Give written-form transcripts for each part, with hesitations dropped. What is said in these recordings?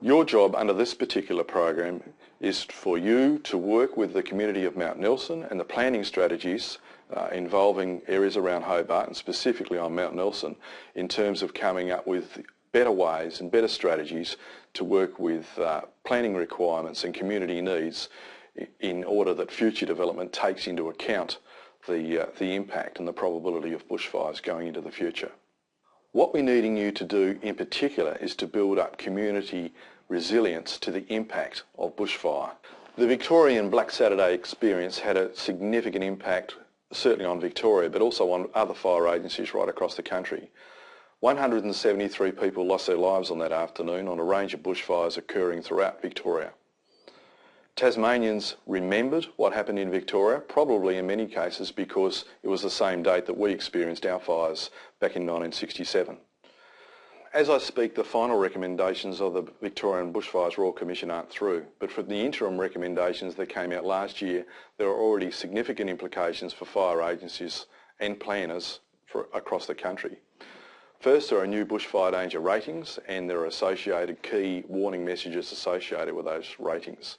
Your job under this particular program is for you to work with the community of Mount Nelson and the planning strategies involving areas around Hobart and specifically on Mount Nelson in terms of coming up with better ways and better strategies to work with planning requirements and community needs in order that future development takes into account the impact and the probability of bushfires going into the future. What we're needing you to do in particular is to build up community resilience to the impact of bushfire. The Victorian Black Saturday experience had a significant impact certainly on Victoria but also on other fire agencies right across the country. 173 people lost their lives on that afternoon on a range of bushfires occurring throughout Victoria. Tasmanians remembered what happened in Victoria, probably in many cases because it was the same date that we experienced our fires back in 1967. As I speak, the final recommendations of the Victorian Bushfires Royal Commission aren't through, but for the interim recommendations that came out last year, there are already significant implications for fire agencies and planners across the country. First, there are new bushfire danger ratings and there are associated key warning messages associated with those ratings.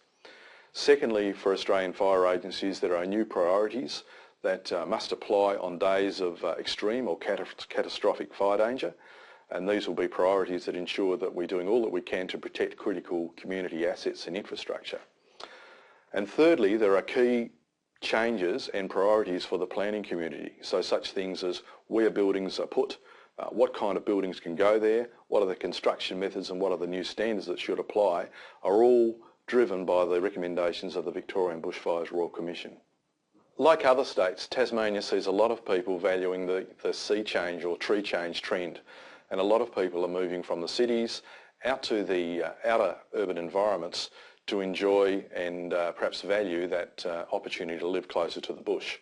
Secondly, for Australian fire agencies, there are new priorities that must apply on days of extreme or catastrophic fire danger, and these will be priorities that ensure that we're doing all that we can to protect critical community assets and infrastructure. And thirdly, there are key changes and priorities for the planning community, so such things as where buildings are put, what kind of buildings can go there, what are the construction methods and what are the new standards that should apply, are all driven by the recommendations of the Victorian Bushfires Royal Commission. Like other states, Tasmania sees a lot of people valuing the sea change or tree change trend, and a lot of people are moving from the cities out to the outer urban environments to enjoy and perhaps value that opportunity to live closer to the bush.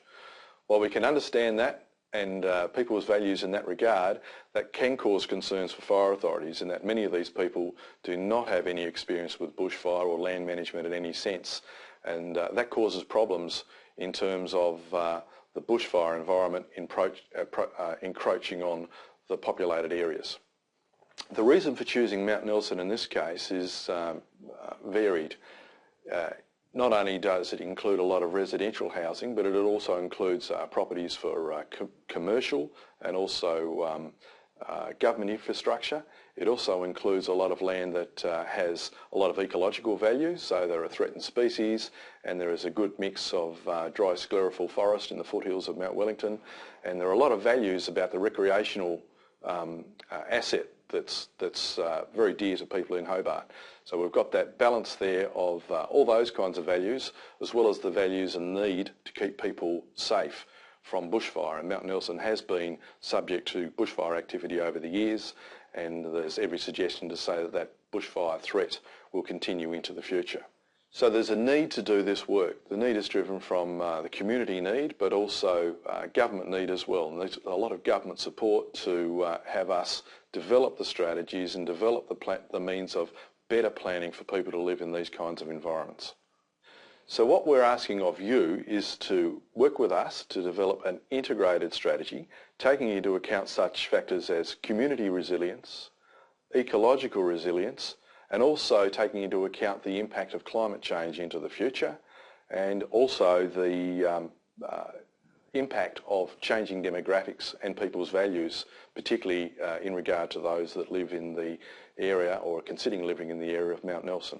While we can understand that and people's values in that regard, that can cause concerns for fire authorities in that many of these people do not have any experience with bushfire or land management in any sense, and that causes problems in terms of the bushfire environment encroaching on the populated areas. The reason for choosing Mount Nelson in this case is varied. Not only does it include a lot of residential housing, but it also includes properties for commercial and also government infrastructure. It also includes a lot of land that has a lot of ecological value, so there are threatened species, and there is a good mix of dry sclerophyll forest in the foothills of Mount Wellington, and there are a lot of values about the recreational asset that's very dear to people in Hobart. So we've got that balance there of all those kinds of values, as well as the values and need to keep people safe from bushfire. And Mount Nelson has been subject to bushfire activity over the years, and there's every suggestion to say that that bushfire threat will continue into the future. So there's a need to do this work. The need is driven from the community need, but also government need as well. And there's a lot of government support to have us develop the strategies and develop the means of better planning for people to live in these kinds of environments. So what we're asking of you is to work with us to develop an integrated strategy, taking into account such factors as community resilience, ecological resilience, and also taking into account the impact of climate change into the future, and also the impact of changing demographics and people's values, particularly in regard to those that live in the area or are considering living in the area of Mount Nelson.